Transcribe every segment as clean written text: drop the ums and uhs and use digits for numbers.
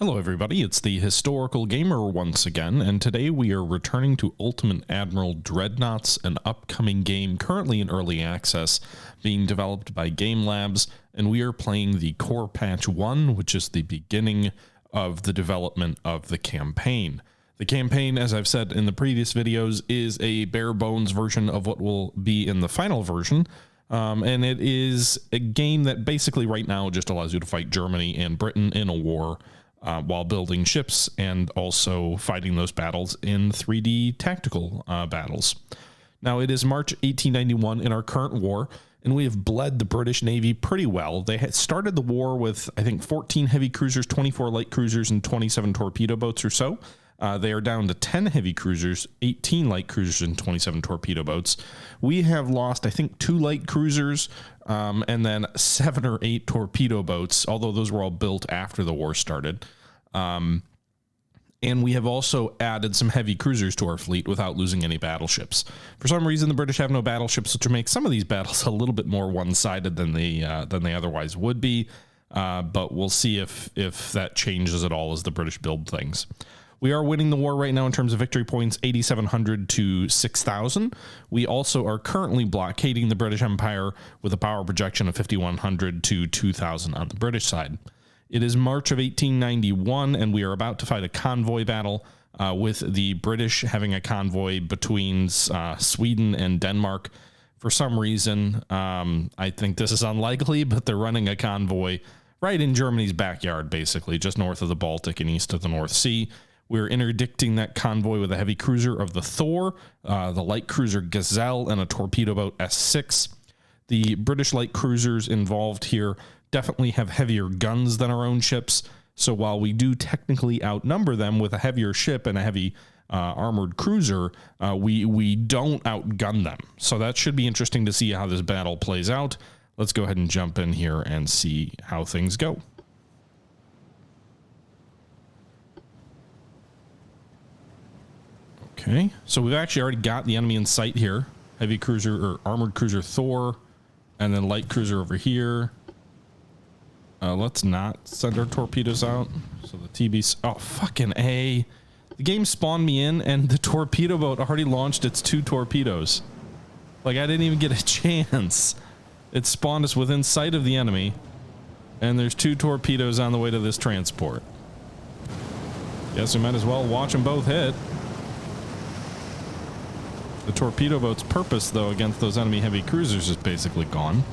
Hello everybody, it's the Historical Gamer once again, and today we are returning to Ultimate Admiral Dreadnoughts, an upcoming game currently in early access, being developed by Game Labs, and we are playing the Core Patch 1, which is the beginning of the development of the campaign. The campaign, as I've said in the previous videos, is a bare bones version of what will be in the final version. And it is a game that basically right now just allows you to fight Germany and Britain in a war while building ships and also fighting those battles in 3D tactical battles. Now, it is March 1891 in our current war, and we have bled the British Navy pretty well. They had started the war with, I think, 14 heavy cruisers, 24 light cruisers, and 27 torpedo boats or so. They are down to 10 heavy cruisers, 18 light cruisers, and 27 torpedo boats. We have lost, I think, 2 light cruisers and then 7 or 8 torpedo boats, although those were all built after the war started. And we have also added some heavy cruisers to our fleet without losing any battleships. For some reason, the British have no battleships, which makes some of these battles a little bit more one-sided than they otherwise would be. But we'll see if that changes at all as the British build things. We are winning the war right now in terms of victory points, 8,700 to 6,000. We also are currently blockading the British Empire with a power projection of 5,100 to 2,000 on the British side. It is March of 1891, and we are about to fight a convoy battle with the British having a convoy between Sweden and Denmark. For some reason, I think this is unlikely, but they're running a convoy right in Germany's backyard, basically, just north of the Baltic and east of the North Sea. We're interdicting that convoy with a heavy cruiser of the Thor, the light cruiser Gazelle, and a torpedo boat S6. The British light cruisers involved here definitely have heavier guns than our own ships, so while we do technically outnumber them with a heavier ship and a heavy armored cruiser, we don't outgun them. So that should be interesting to see how this battle plays out. Let's go ahead and jump in here and see how things go. Okay, so we've actually already got the enemy in sight here. Heavy cruiser or armored cruiser Thor, and then light cruiser over here. Let's not send our torpedoes out. So the TB's, oh, fucking A. The game spawned me in and the torpedo boat already launched its 2 torpedoes. Like, I didn't even get a chance. It spawned us within sight of the enemy, and there's 2 torpedoes on the way to this transport. Guess we might as well watch them both hit. The torpedo boat's purpose, though, against those enemy heavy cruisers is basically gone.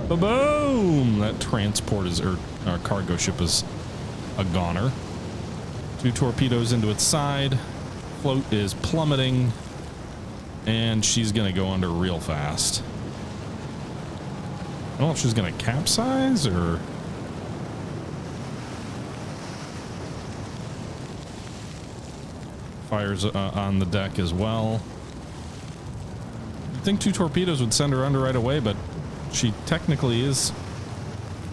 Ba-boom! That transport is, or our cargo ship is a goner. 2 torpedoes into its side. Float is plummeting. And she's gonna go under real fast. I don't know if she's gonna capsize or... Fires on the deck as well. I think 2 torpedoes would send her under right away, but she technically is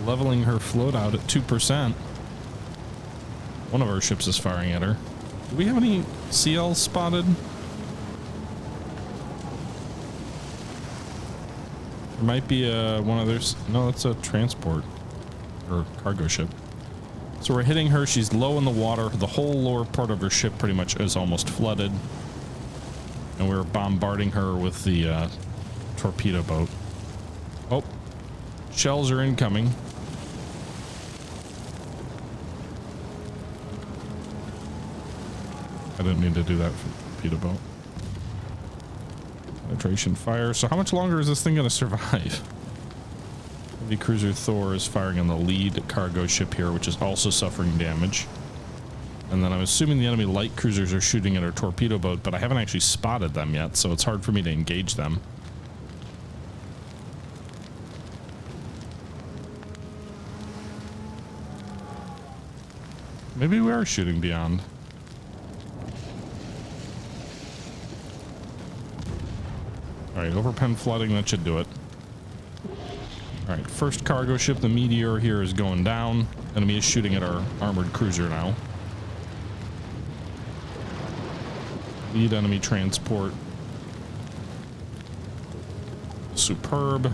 leveling her float out at 2%. One of our ships is firing at her. Do we have any CLs spotted? There might be one of theirs. No, that's a transport or cargo ship. So we're hitting her. She's low in the water. The whole lower part of her ship pretty much is almost flooded. And we're bombarding her with the torpedo boat. Oh, shells are incoming. I didn't mean to do that for the torpedo boat. Penetration fire. So how much longer is this thing going to survive? Heavy cruiser Thor is firing on the lead cargo ship here, which is also suffering damage. And then I'm assuming the enemy light cruisers are shooting at our torpedo boat, but I haven't actually spotted them yet, so it's hard for me to engage them. Maybe we are shooting beyond. Alright, overpen flooding, that should do it. Alright, first cargo ship, the Meteor here is going down. Enemy is shooting at our armored cruiser now. Lead enemy transport. Superb.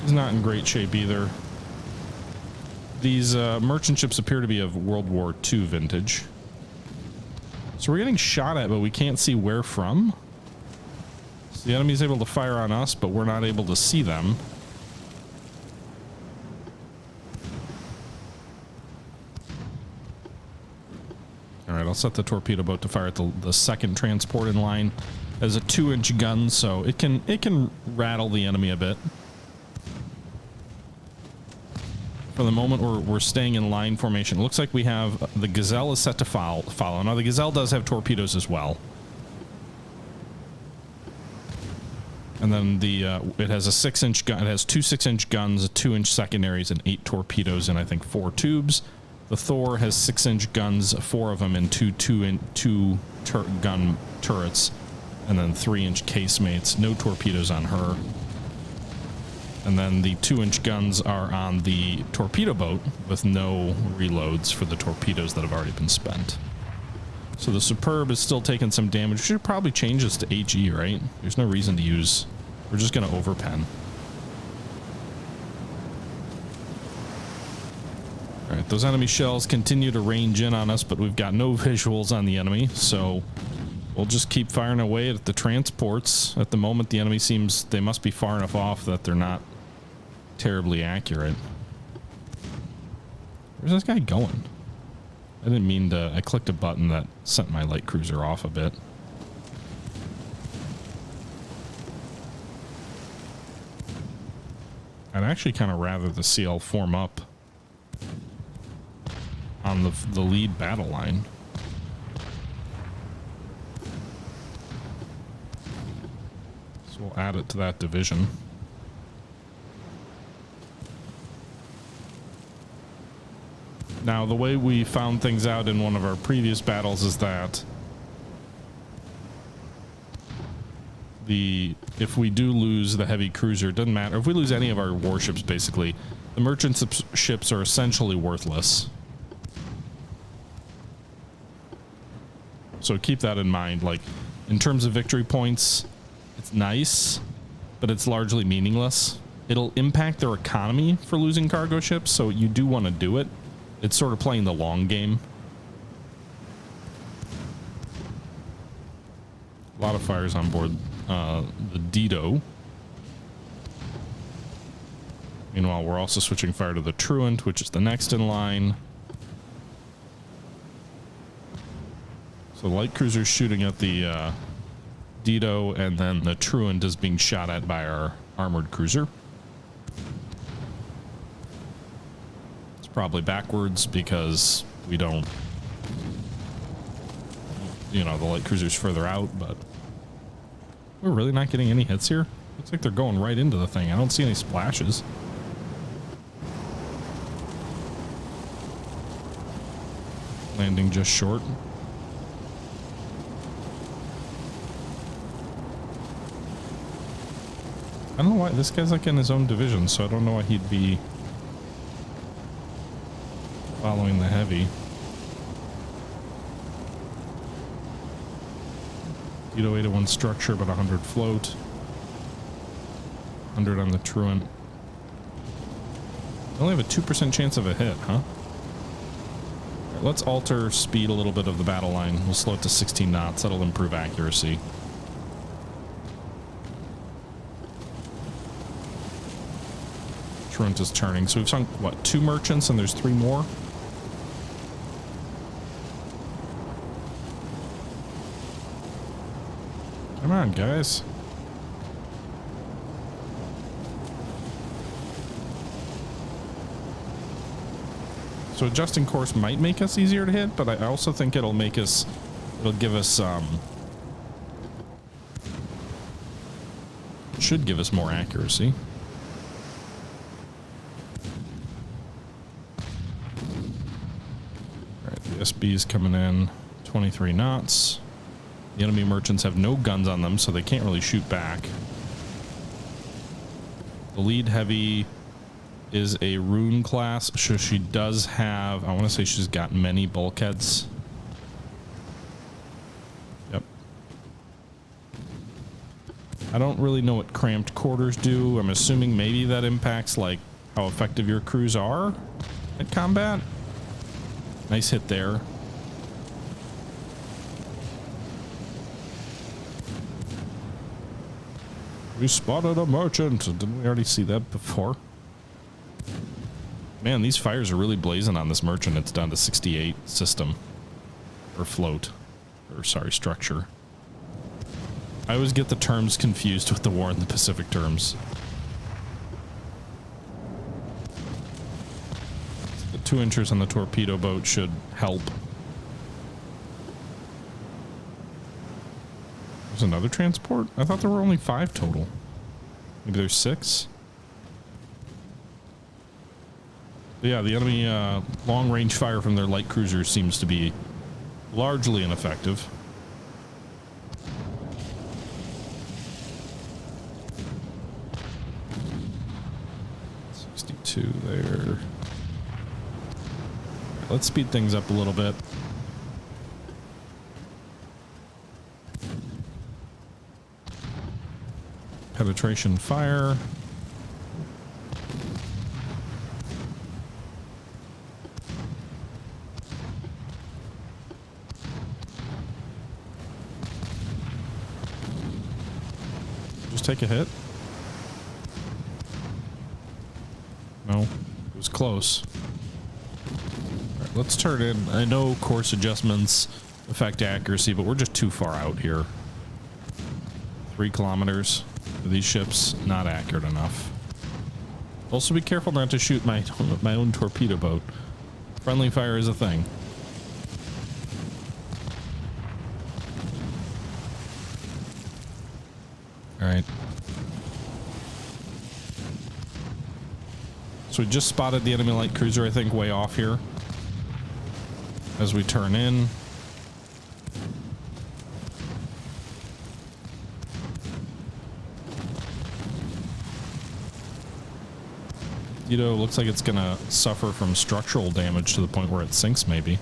He's not in great shape either. These merchant ships appear to be of World War II vintage. So we're getting shot at, but we can't see where from. So the enemy's able to fire on us, but we're not able to see them. All right, I'll set the torpedo boat to fire at the second transport in line. As a 2-inch gun, so it can rattle the enemy a bit. For the moment, we're staying in line formation. It looks like we have the Gazelle is set to follow. Now the Gazelle does have torpedoes as well, and then the it has a 6-inch gun. It has 2 6-inch guns, 2-inch secondaries, and 8 torpedoes, and I think 4 tubes. The Thor has 6-inch guns, 4 of them, and 2 gun turrets. And then 3-inch casemates, no torpedoes on her. And then the 2-inch guns are on the torpedo boat with no reloads for the torpedoes that have already been spent. So the Superb is still taking some damage. We should probably change this to HE, right? There's no reason to use... We're just going to overpen. Alright, those enemy shells continue to range in on us, but we've got no visuals on the enemy, so... We'll just keep firing away at the transports. At the moment, the enemy seems... They must be far enough off that they're not terribly accurate. Where's this guy going? I didn't mean to... I clicked a button that sent my light cruiser off a bit. I'd actually kind of rather the CL form up on the lead battle line. We'll add it to that division. Now, the way we found things out in one of our previous battles is that if we do lose the heavy cruiser, it doesn't matter. If we lose any of our warships, basically, the merchant ships are essentially worthless. So keep that in mind. Like, in terms of victory points, it's nice, but it's largely meaningless. It'll impact their economy for losing cargo ships, so you do want to do it. It's sort of playing the long game. A lot of fires on board the Dido. Meanwhile, we're also switching fire to the Truant, which is the next in line. So the light cruiser's shooting at the Dido, and then the Truant is being shot at by our armored cruiser. It's probably backwards because we don't, you know, the light cruiser's further out, but we're really not getting any hits here. Looks like they're going right into the thing. I don't see any splashes. Landing just short. I don't know why this guy's like in his own division, so I don't know why he'd be following the heavy. Dido 801 structure, but 100 float. 100 on the Truant. They only have a 2% chance of a hit, huh? Right, let's alter speed a little bit of the battle line. We'll slow it to 16 knots. That'll improve accuracy. Truant is turning. So we've sunk, what, 2 merchants and there's 3 more? Come on, guys. So adjusting course might make us easier to hit, but I also think it'll make us, it'll give us, should give us more accuracy. Alright, the SB is coming in, 23 knots. The enemy merchants have no guns on them, so they can't really shoot back. The lead heavy is a rune class, so she does have, I want to say she's got many bulkheads. Yep. I don't really know what cramped quarters do. I'm assuming maybe that impacts like how effective your crews are. At combat. Nice hit there. We spotted a merchant. Didn't we already see that before? Man, these fires are really blazing on this merchant. It's down to 68 system. Or float. Or sorry, structure. I always get the terms confused with the War in the Pacific terms. The 2 inches on the torpedo boat should help. There's another transport? I thought there were only 5 total. Maybe there's 6? But yeah, the enemy long-range fire from their light cruisers seems to be largely ineffective. There. Let's speed things up a little bit. Penetration fire. Just take a hit. No, it was close. All right, let's turn in. I know course adjustments affect accuracy, but we're just too far out here. 3 kilometers for these ships, not accurate enough. Also be careful not to shoot my own torpedo boat. Friendly fire is a thing. All right. So we just spotted the enemy light cruiser, I think, way off here. As we turn in. Torpedo looks like it's gonna suffer from structural damage to the point where it sinks, maybe.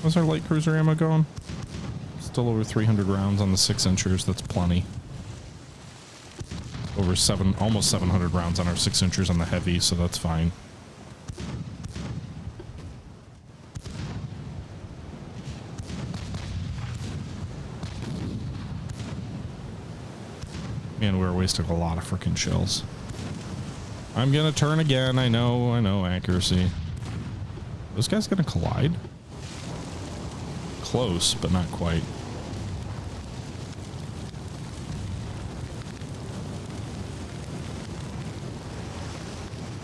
How's our light cruiser ammo going? Still over 300 rounds on the 6 inchers. That's plenty. Over almost 700 rounds on our 6 inchers on the heavy, so that's fine. Man, we're wasting a lot of freaking shells. I'm gonna turn again. I know, accuracy. Those guys gonna collide? Close, but not quite.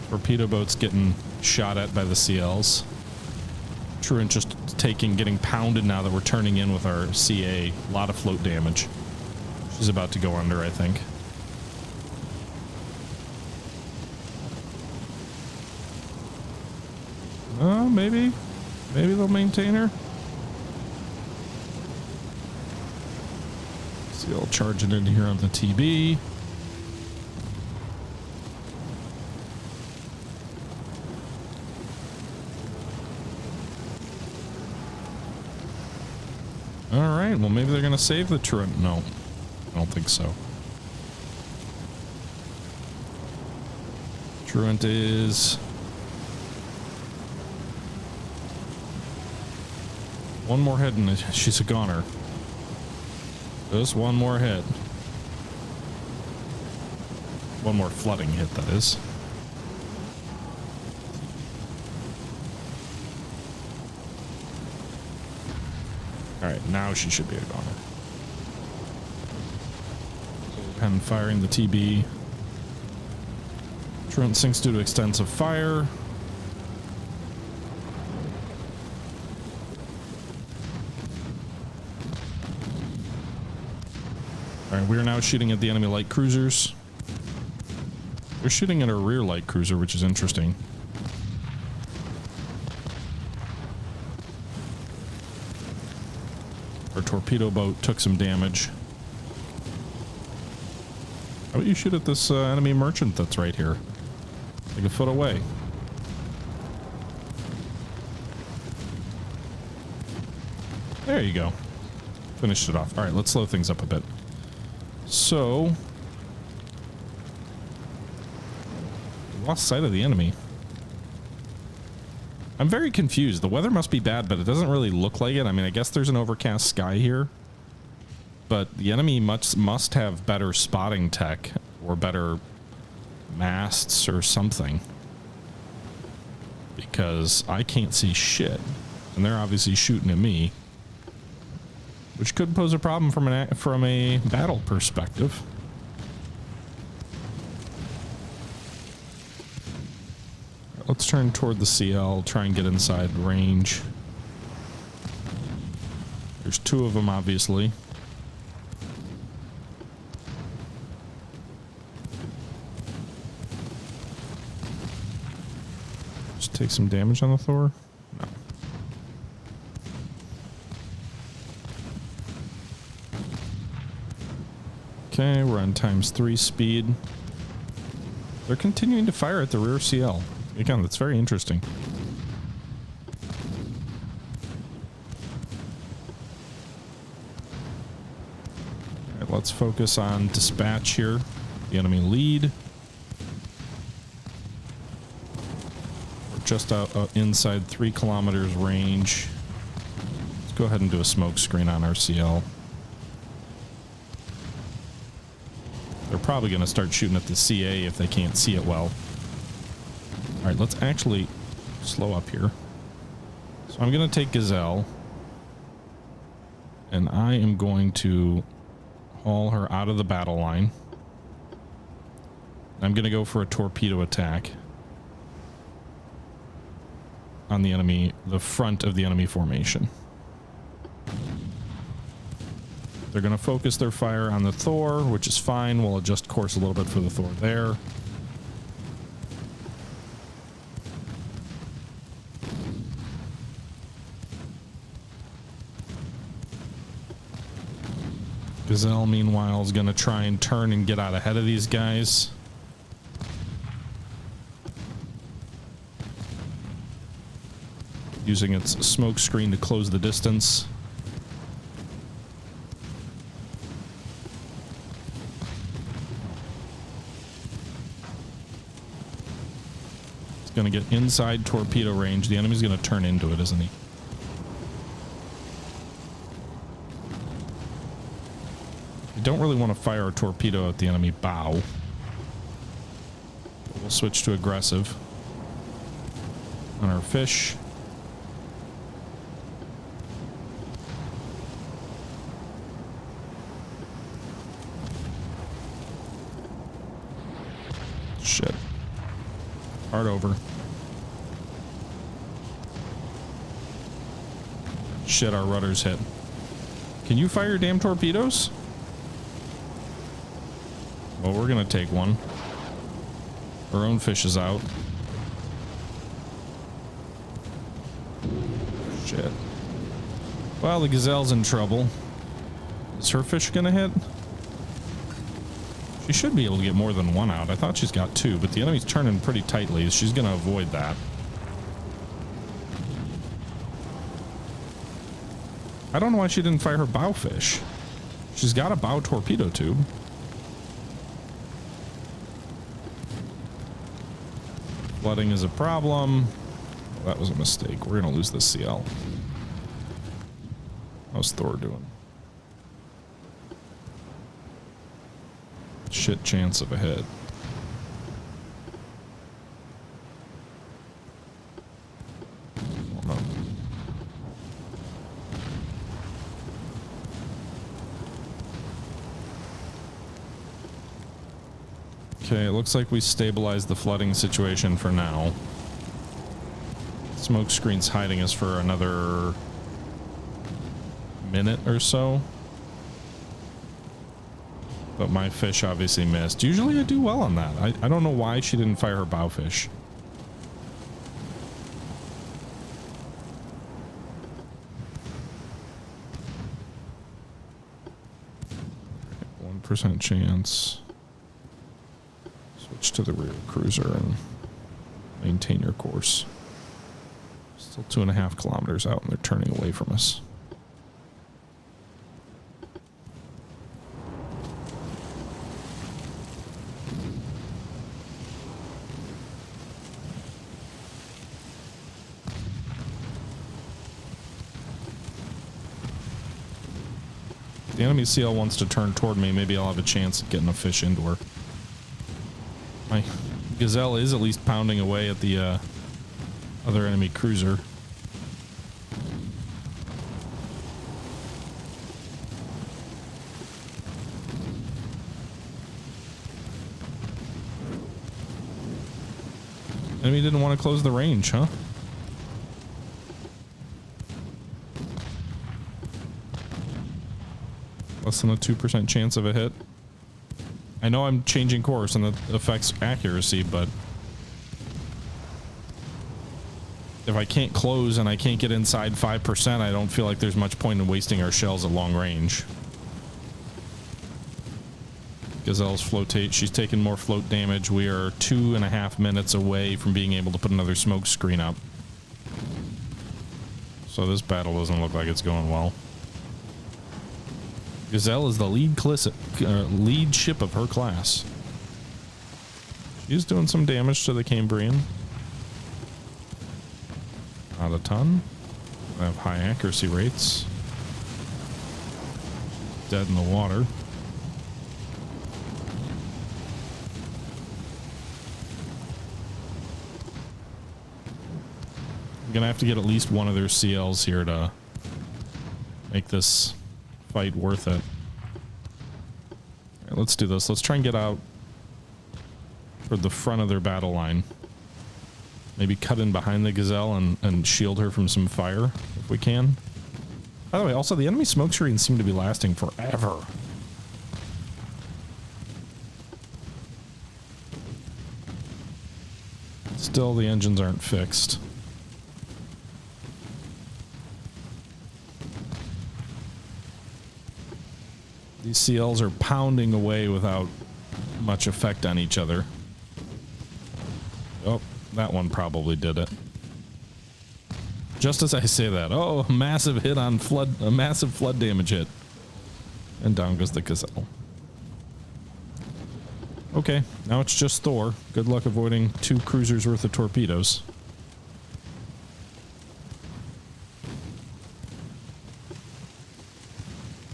Torpedo boats getting shot at by the CLs. Truant just getting pounded now that we're turning in with our CA. A lot of float damage. She's about to go under, I think. Oh, maybe they'll maintain her. CL charging in here on the TB. Alright, well maybe they're going to save the turret. No, I don't think so. Truant is... one more hit and she's a goner. Just one more hit. One more flooding hit, that is. Alright, now she should be a goner. Pen firing the TB. Truant sinks due to extensive fire. Alright, we are now shooting at the enemy light cruisers. We're shooting at our rear light cruiser, which is interesting. Our torpedo boat took some damage. How about you shoot at this enemy merchant that's right here? Like a foot away. There you go. Finished it off. Alright, let's slow things up a bit. So... lost sight of the enemy. I'm very confused. The weather must be bad, but it doesn't really look like it. I mean, I guess there's an overcast sky here, but the enemy must have better spotting tech or better masts or something, because I can't see shit, and they're obviously shooting at me, which could pose a problem from a battle perspective. Let's turn toward the CL, try and get inside range. There's two of them, obviously. Just take some damage on the Thor? No. Okay, we're on ×3 speed. They're continuing to fire at the rear CL. Again, that's very interesting. All right, let's focus on dispatch here. The enemy lead. We're just out inside 3 kilometers range. Let's go ahead and do a smoke screen on our CL. They're probably going to start shooting at the CA if they can't see it well. All right, let's actually slow up here. So I'm going to take Gazelle, and I am going to haul her out of the battle line. I'm going to go for a torpedo attack on the enemy, the front of the enemy formation. They're going to focus their fire on the Thor, which is fine. We'll adjust course a little bit for the Thor there. Gazelle, meanwhile, is going to try and turn and get out ahead of these guys. Using its smoke screen to close the distance. It's going to get inside torpedo range. The enemy's going to turn into it, isn't he? Don't really want to fire a torpedo at the enemy bow. We'll switch to aggressive on our fish. Shit. Hard over. Shit, our rudder's hit. Can you fire damn torpedoes? Well, we're gonna take one. Our own fish is out. Shit. Well, the Gazelle's in trouble. Is her fish gonna hit? She should be able to get more than one out. I thought she's got 2, but the enemy's turning pretty tightly. She's gonna avoid that. I don't know why she didn't fire her bow fish. She's got a bow torpedo tube. Flooding is a problem. Well, that was a mistake. We're gonna lose this CL. How's Thor doing? Shit chance of a hit. Oh, no. Okay, it looks like we stabilized the flooding situation for now. Smoke screen's hiding us for another minute or so. But my fish obviously missed. Usually I do well on that. I don't know why she didn't fire her bow fish. Okay, 1% chance. Switch to the rear cruiser and maintain your course. Still 2.5 kilometers out and they're turning away from us. The enemy CL wants to turn toward me. Maybe I'll have a chance at getting a fish into her. My Gazelle is at least pounding away at the other enemy cruiser. Enemy didn't want to close the range, huh? Less than a 2% chance of a hit. I know I'm changing course and that affects accuracy, but if I can't close and I can't get inside 5%, I don't feel like there's much point in wasting our shells at long range. Gazelle's flotate, she's taking more float damage. We are 2.5 minutes away from being able to put another smoke screen up. So this battle doesn't look like it's going well. Gazelle is the lead ship of her class. She's doing some damage to the Cambrian. Not a ton. I have high accuracy rates. Dead in the water. I'm gonna have to get at least one of their CLs here to make this fight worth it. All right, let's do this. Let's try and get out for the front of their battle line. Maybe cut in behind the Gazelle and shield her from some fire if we can. By the way, also the enemy smoke screens seem to be lasting forever. Still, the engines aren't fixed. These CLs are pounding away without much effect on each other. Oh, that one probably did it. Just as I say that, oh, a massive hit on flood, a massive flood damage hit. And down goes the Gazelle. Okay, now it's just Thor. Good luck avoiding 2 cruisers worth of torpedoes.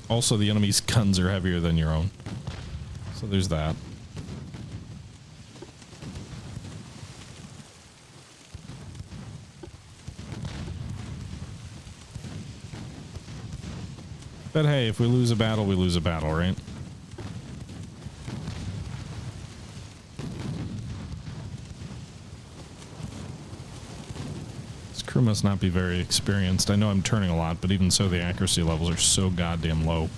Also, the enemy's guns are heavier than your own. So there's that. But hey, if we lose a battle, we lose a battle, right? This crew must not be very experienced. I know I'm turning a lot, but even so, the accuracy levels are so goddamn low.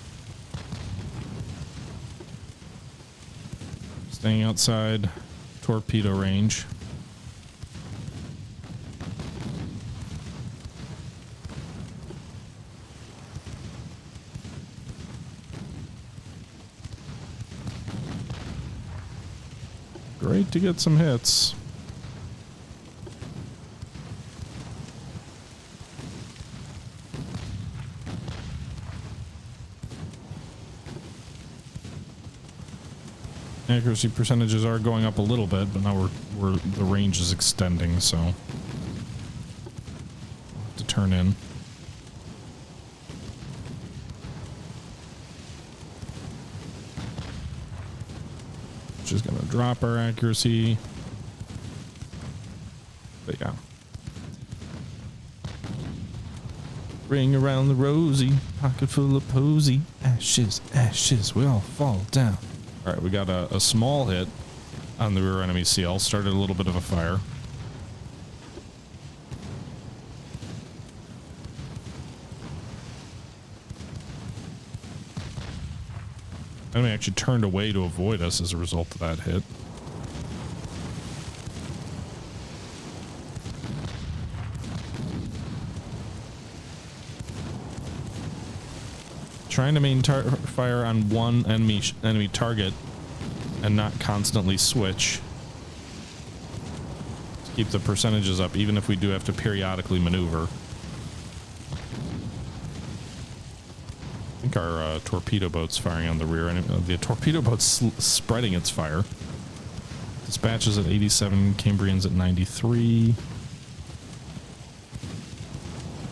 Staying outside torpedo range. Great to get some hits. Accuracy percentages are going up a little bit, but now the range is extending, so we'll have to turn in. Just gonna drop our accuracy. But yeah. Ring around the rosy, pocket full of posy. Ashes, ashes, we all fall down. Alright, we got a small hit on the rear enemy CL. Started a little bit of a fire. Enemy actually turned away to avoid us as a result of that hit. Trying to maintain fire on one enemy target and not constantly switch to keep the percentages up, even if we do have to periodically maneuver. I think our torpedo boat's firing on the rear end. The torpedo boat's spreading its fire. Dispatches at 87, Cambrians at 93.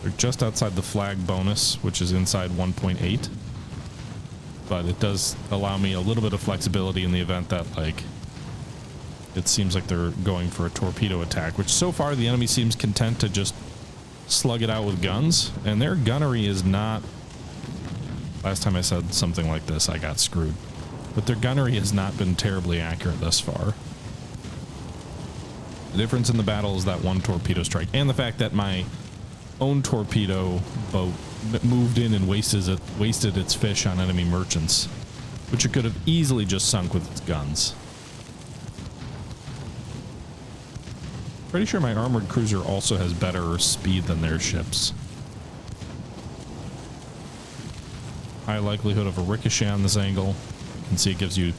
They're just outside the flag bonus, which is inside 1.8. but it does allow me a little bit of flexibility in the event that, like, it seems like they're going for a torpedo attack, which so far the enemy seems content to just slug it out with guns, and their gunnery is not... Last time I said something like this, I got screwed. But their gunnery has not been terribly accurate thus far. The difference in the battle is that one torpedo strike, and the fact that my own torpedo boat moved in and wasted its fish on enemy merchants, which it could have easily just sunk with its guns. Pretty sure my armored cruiser also has better speed than their ships. High likelihood of a ricochet on this angle. You can see it gives you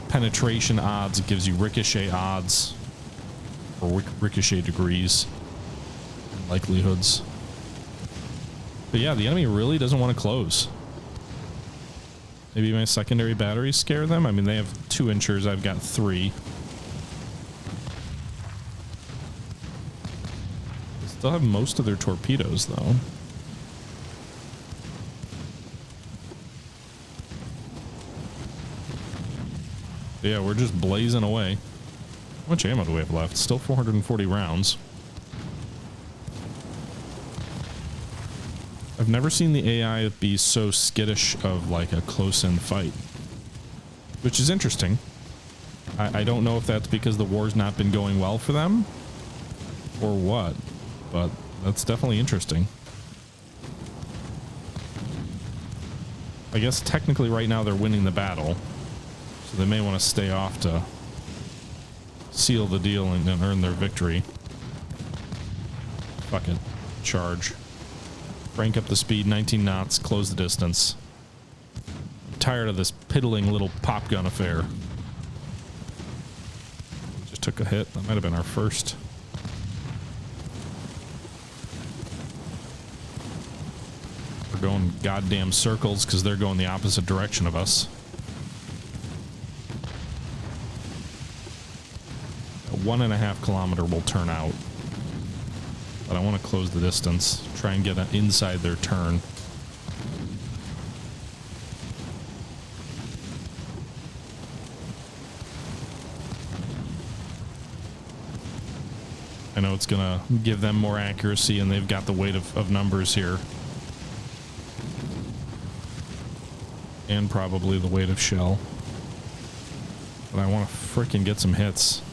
penetration odds, it gives you ricochet odds, or ricochet degrees, and likelihoods. But yeah, the enemy really doesn't want to close. Maybe my secondary batteries scare them? I mean, they have 2 inchers, I've got 3. Still have most of their torpedoes, though. Yeah, we're just blazing away. How much ammo do we have left? Still 440 rounds. I've never seen the AI be so skittish of, like, a close-in fight. Which is interesting. I don't know if that's because the war's not been going well for them, or what. But that's definitely interesting. I guess technically right now they're winning the battle, so they may want to stay off to seal the deal and earn their victory. Fuck it. Charge. Crank up the speed, 19 knots, close the distance. I'm tired of this piddling little pop gun affair. Just took a hit. That might have been our first. Going goddamn circles because they're going the opposite direction of us. A 1.5 kilometer will turn out, but I want to close the distance, try and get inside their turn. I know it's gonna give them more accuracy, and they've got the weight of numbers here. And probably the weight of shell. But I want to frickin' get some hits.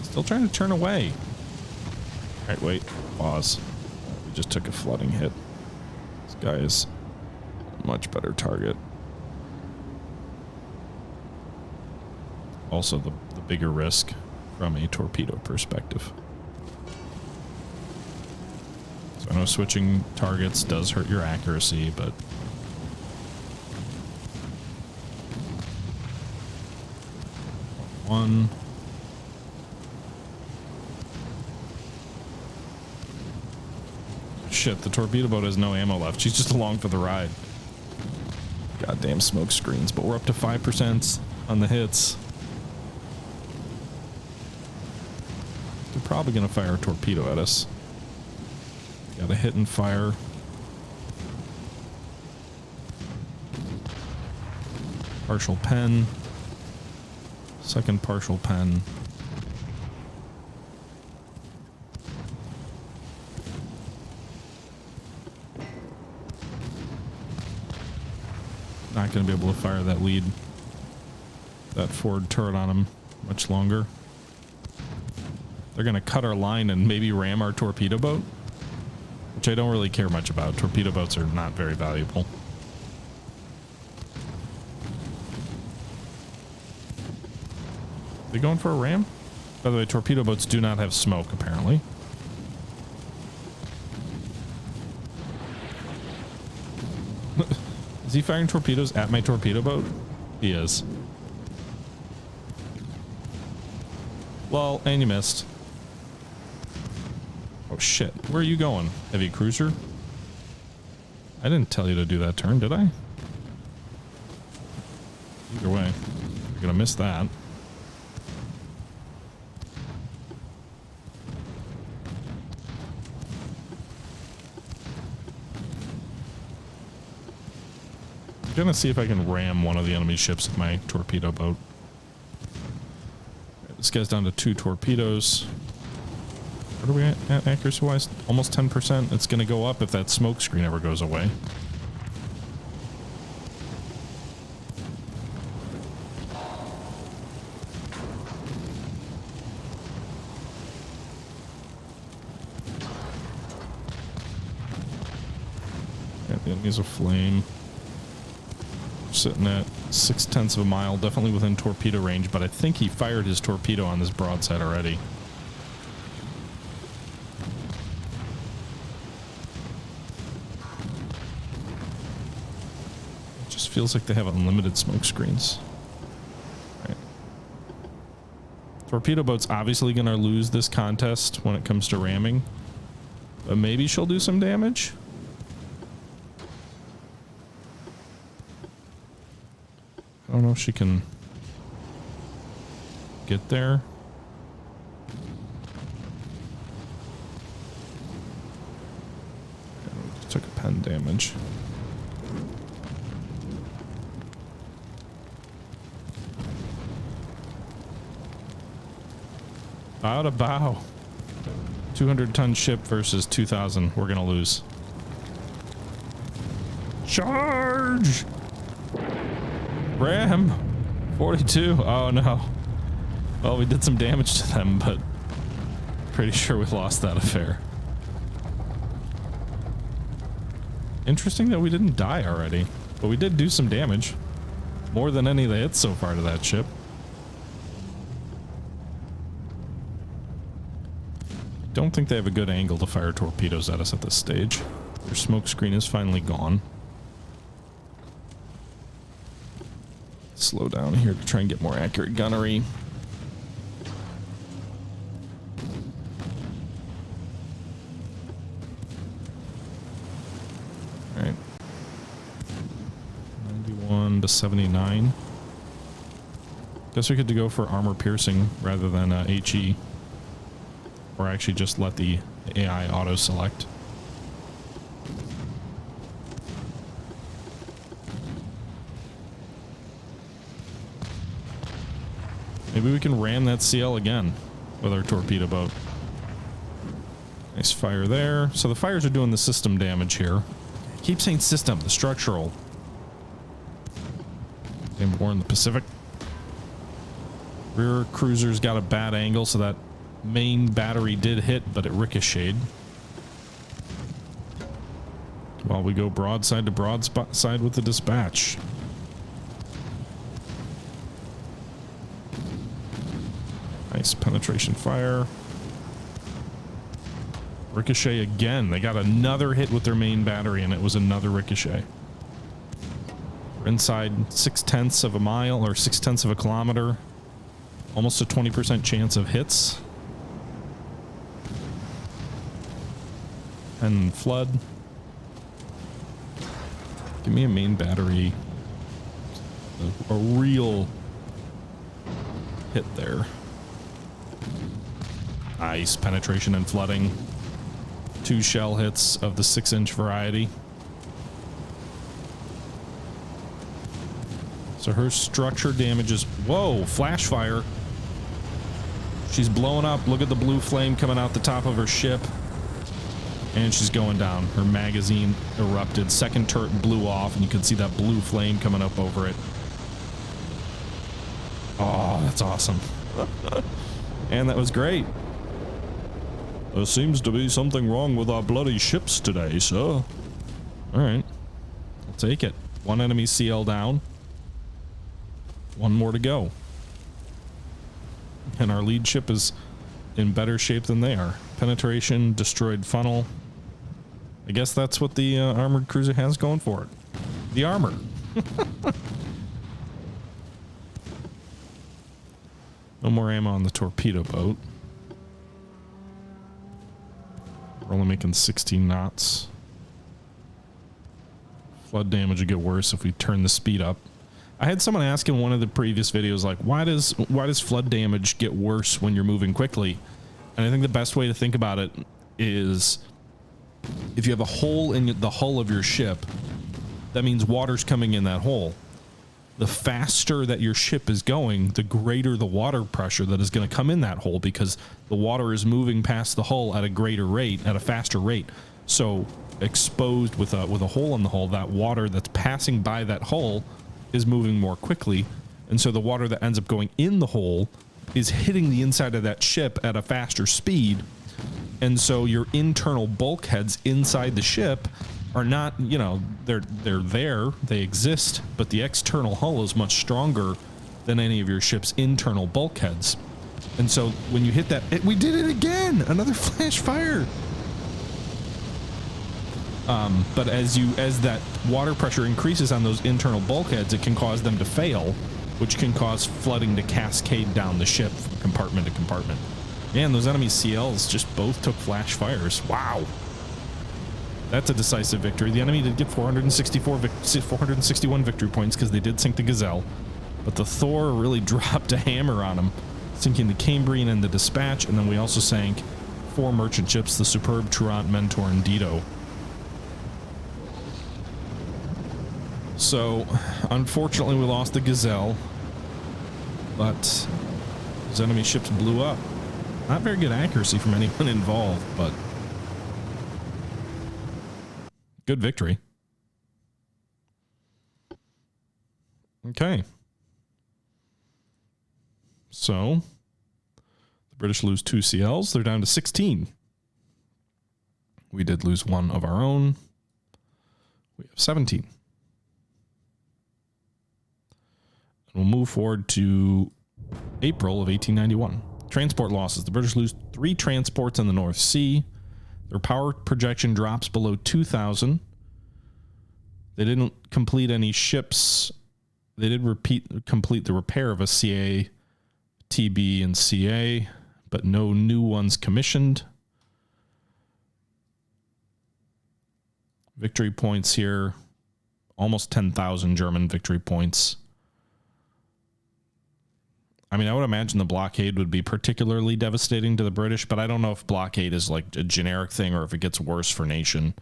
Still trying to turn away. Alright, wait. Pause. We just took a flooding hit. This guy is a much better target. Also the bigger risk from a torpedo perspective. So I know switching targets does hurt your accuracy, but one. Shit, the torpedo boat has no ammo left. She's just along for the ride. Goddamn smoke screens, but we're up to 5% on the hits. They're probably going to fire a torpedo at us. Got a hit and fire. Partial pen. Second partial pen. Not going to be able to fire that lead, that forward turret on him much longer. They're going to cut our line and maybe ram our torpedo boat, which I don't really care much about. Torpedo boats are not very valuable. They going for a ram? By the way, torpedo boats do not have smoke, apparently. Is he firing torpedoes at my torpedo boat? He is. Well, and you missed. Oh shit, where are you going? Heavy cruiser? I didn't tell you to do that turn, did I? Either way, you're gonna miss that. gonna see if I can ram one of the enemy ships with my torpedo boat. This guy's down to 2 torpedoes. What are we at accuracy wise? Almost 10%. It's gonna go up if that smoke screen ever goes away. The enemy's aflame. Sitting at 0.6 of a mile, definitely within torpedo range, but I think he fired his torpedo on this broadside already. It just feels like they have unlimited smoke screens. Right. Torpedo boat's obviously going to lose this contest when it comes to ramming, but maybe she'll do some damage. I don't know if she can get there. Took a pen damage. Bow to bow. 200-ton ship versus 2,000. We're gonna lose. Charge! Ram! 42. Oh no. Well, we did some damage to them, but pretty sure we lost that affair. Interesting that we didn't die already, but we did do some damage. More than any of the hits so far to that ship. Don't think they have a good angle to fire torpedoes at us at this stage. Their smoke screen is finally gone. Slow down here to try and get more accurate gunnery. All right. 91 to 79. Guess we could go for armor piercing rather than HE. Or actually just let the AI auto select. Maybe we can ram that CL again with our torpedo boat. Nice fire there. So the fires are doing the system damage here. I keep saying system, the structural. And we're in the Pacific. Rear cruiser's got a bad angle, so that main battery did hit, but it ricocheted. While we go broadside to broadside with the dispatch. Nice penetration fire. Ricochet again. They got another hit with their main battery, and it was another ricochet. We're inside 0.6 of a mile or 0.6 of a kilometer. Almost a 20% chance of hits. And flood. Give me a main battery. A real hit there. Nice penetration and flooding. 2 shell hits of the 6-inch variety. So her structure damages. Whoa, flash fire. She's blowing up. Look at the blue flame coming out the top of her ship. And she's going down. Her magazine erupted. Second turret blew off, and you can see that blue flame coming up over it. Oh, that's awesome. And that was great. There seems to be something wrong with our bloody ships today, sir. Alright. I'll take it. 1 enemy CL down. 1 more to go. And our lead ship is in better shape than they are. Penetration, destroyed funnel. I guess that's what the armored cruiser has going for it. The armor. No more ammo on the torpedo boat. We're only making 16 knots. Flood damage would get worse if we turn the speed up. I had someone ask in one of the previous videos, like, why does flood damage get worse when you're moving quickly? And I think the best way to think about it is if you have a hole in the hull of your ship that means water's coming in that hole. The faster that your ship is going, the greater the water pressure that is going to come in that hole, because the water is moving past the hull at a greater rate, at a faster rate. So exposed with a hole in the hull, that water that's passing by that hull is moving more quickly. And so the water that ends up going in the hole is hitting the inside of that ship at a faster speed. And so your internal bulkheads inside the ship are not, you know, they're there, they exist, but the external hull is much stronger than any of your ship's internal bulkheads. And so when you hit that, we did it again, another flash fire. But as that water pressure increases on those internal bulkheads, it can cause them to fail, which can cause flooding to cascade down the ship from compartment to compartment. Man, those enemy CLs just both took flash fires. Wow. That's a decisive victory. The enemy did get 461 victory points because they did sink the Gazelle, but the Thor really dropped a hammer on them, sinking the Cambrian and the Dispatch, and then we also sank 4 merchant ships, the Superb, Turant, Mentor, and Dido. So, unfortunately, we lost the Gazelle, but those enemy ships blew up. Not very good accuracy from anyone involved, but good victory. Okay. So, the British lose 2 CLs. They're down to 16. We did lose 1 of our own. We have 17. We'll move forward to April of 1891. Transport losses. The British lose 3 transports in the North Sea. Their power projection drops below 2,000. They didn't complete any ships. They did complete the repair of a CA, TB, and CA, but no new ones commissioned. Victory points here. Almost 10,000 German victory points. I mean, I would imagine the blockade would be particularly devastating to the British, but I don't know if blockade is like a generic thing or if it gets worse for nation.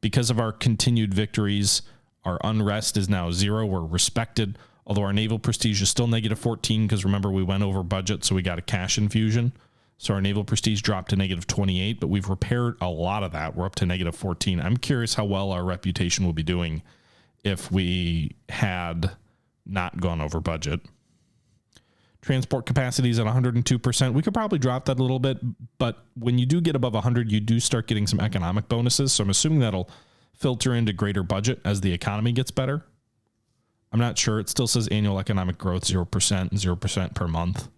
Because of our continued victories, our unrest is now 0. We're respected, although our naval prestige is still -14 because remember we went over budget, so we got a cash infusion. So our naval prestige dropped to -28, but we've repaired a lot of that. We're up to -14. I'm curious how well our reputation will be doing if we had not gone over budget. Transport capacity is at 102%. We could probably drop that a little bit, but when you do get above 100, you do start getting some economic bonuses. So I'm assuming that'll filter into greater budget as the economy gets better. I'm not sure. It still says annual economic growth 0% and 0% per month.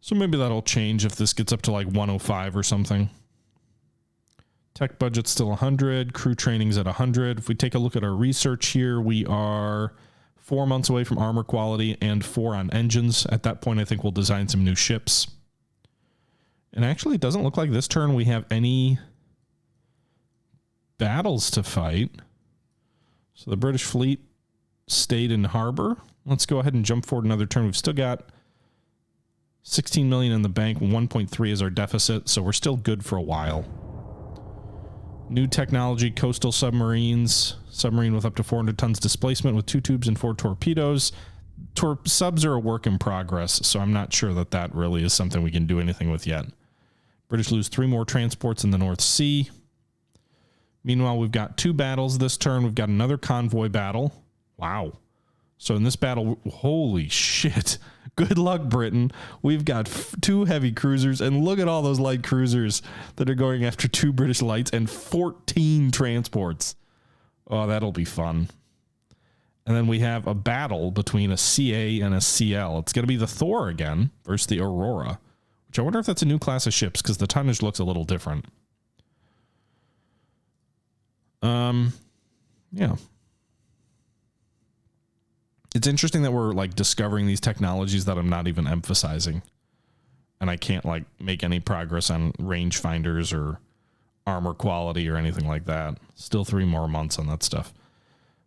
So maybe that'll change if this gets up to like 105 or something. Tech budget's still 100. Crew training's at 100. If we take a look at our research here, we are 4 months away from armor quality and 4 on engines. At that point, I think we'll design some new ships. And actually, it doesn't look like this turn we have any battles to fight. So the British fleet stayed in harbor. Let's go ahead and jump forward another turn. We've still got 16 million in the bank. 1.3 is our deficit, so we're still good for a while. New technology, coastal submarines. Submarine with up to 400 tons displacement with 2 tubes and 4 torpedoes. Subs are a work in progress, so I'm not sure that that really is something we can do anything with yet. British lose 3 more transports in the North Sea. Meanwhile, we've got 2 battles this turn. We've got another convoy battle. Wow. So in this battle, holy shit. Good luck, Britain. We've got 2 heavy cruisers, and look at all those light cruisers that are going after 2 British lights and 14 transports. Oh, that'll be fun. And then we have a battle between a CA and a CL. It's going to be the Thor again versus the Aurora, which I wonder if that's a new class of ships because the tonnage looks a little different. Yeah. It's interesting that we're like discovering these technologies that I'm not even emphasizing. And I can't like make any progress on rangefinders or armor quality or anything like that. Still 3 more months on that stuff.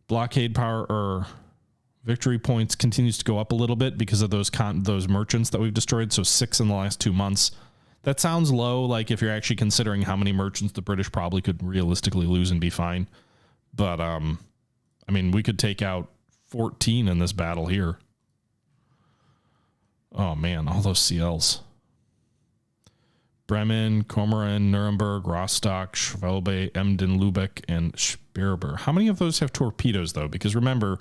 Blockade power or victory points continues to go up a little bit because of those merchants that we've destroyed. So 6 in the last 2 months. That sounds low, like if you're actually considering how many merchants the British probably could realistically lose and be fine. But I mean, we could take out 14 in this battle here. Oh, man, all those CLs. Bremen, Kormoran, Nuremberg, Rostock, Schwalbe, Emden, Lübeck, and Sperber. How many of those have torpedoes, though? Because remember,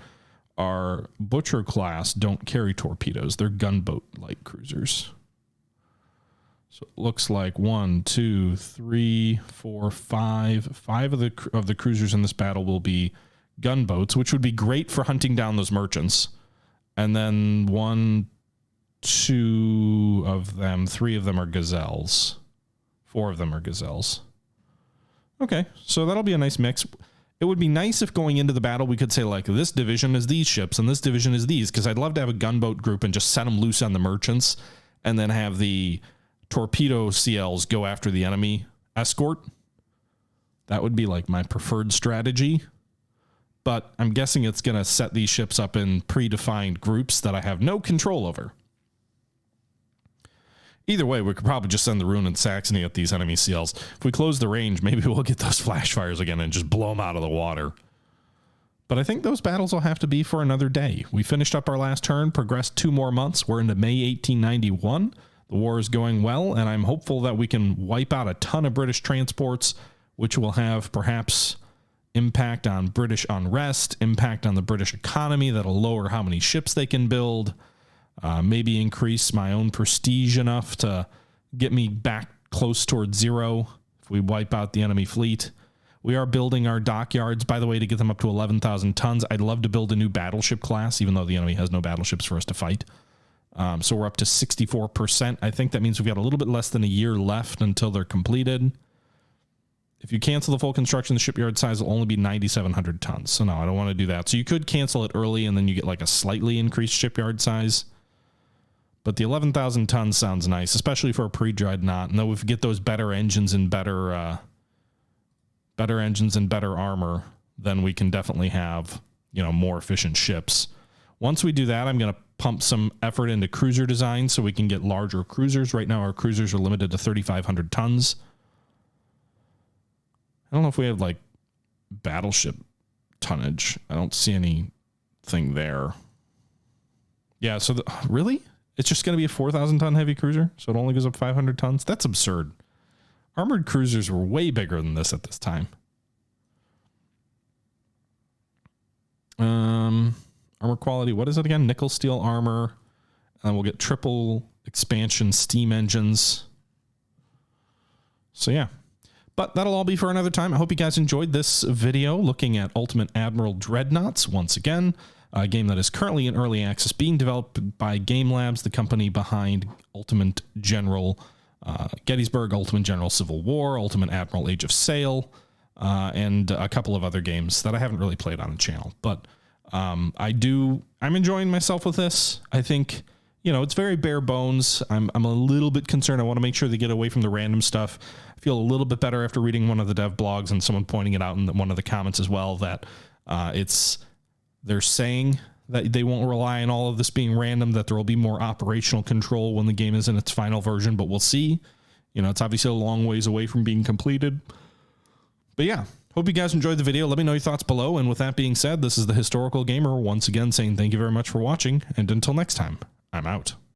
our Butcher class don't carry torpedoes. They're gunboat-like cruisers. So it looks like 1, 2, 3, 4, 5. 5 of the cruisers in this battle will be gunboats, which would be great for hunting down those merchants. And then 1, 2 of them, 3 of them are Gazelles. 4 of them are Gazelles. Okay, so that'll be a nice mix. It would be nice if going into the battle we could say, like, this division is these ships and this division is these, because I'd love to have a gunboat group and just set them loose on the merchants and then have the torpedo CLs go after the enemy escort. That would be like my preferred strategy. But I'm guessing it's going to set these ships up in predefined groups that I have no control over. Either way, we could probably just send the Rune and Saxony at these enemy CLs. If we close the range, maybe we'll get those flash fires again and just blow them out of the water. But I think those battles will have to be for another day. We finished up our last turn, progressed 2 more months. We're into May 1891. The war is going well, and I'm hopeful that we can wipe out a ton of British transports, which will have perhaps impact on British unrest, impact on the British economy that'll lower how many ships they can build. Maybe increase my own prestige enough to get me back close towards 0 if we wipe out the enemy fleet. We are building our dockyards, by the way, to get them up to 11,000 tons. I'd love to build a new battleship class, even though the enemy has no battleships for us to fight. So we're up to 64%. I think that means we've got a little bit less than a year left until they're completed. If you cancel the full construction, the shipyard size will only be 9,700 tons. So no, I don't want to do that. So you could cancel it early and then you get like a slightly increased shipyard size. But the 11,000 tons sounds nice, especially for a pre-Dreadnought. And then if we get those better engines and better armor, then we can definitely have, you know, more efficient ships. Once we do that, I'm going to pump some effort into cruiser design so we can get larger cruisers. Right now, our cruisers are limited to 3,500 tons. I don't know if we have like battleship tonnage. I don't see anything there. Yeah, so really? It's just going to be a 4,000 ton heavy cruiser, so it only goes up 500 tons? That's absurd. Armored cruisers were way bigger than this at this time. Armor quality, what is it again? Nickel steel armor. And we'll get triple expansion steam engines. So yeah. But that'll all be for another time. I hope you guys enjoyed this video looking at Ultimate Admiral Dreadnoughts once again. A game that is currently in early access, being developed by Game Labs, the company behind Ultimate General Gettysburg, Ultimate General Civil War, Ultimate Admiral Age of Sail, and a couple of other games that I haven't really played on the channel. But I'm enjoying myself with this. I think, you know, it's very bare bones. I'm a little bit concerned. I want to make sure they get away from the random stuff. I feel a little bit better after reading one of the dev blogs and someone pointing it out in one of the comments as well, that they're saying that they won't rely on all of this being random, that there will be more operational control when the game is in its final version, but we'll see. You know, it's obviously a long ways away from being completed. But yeah, hope you guys enjoyed the video. Let me know your thoughts below. And with that being said, this is the Historical Gamer once again saying thank you very much for watching. And until next time, I'm out.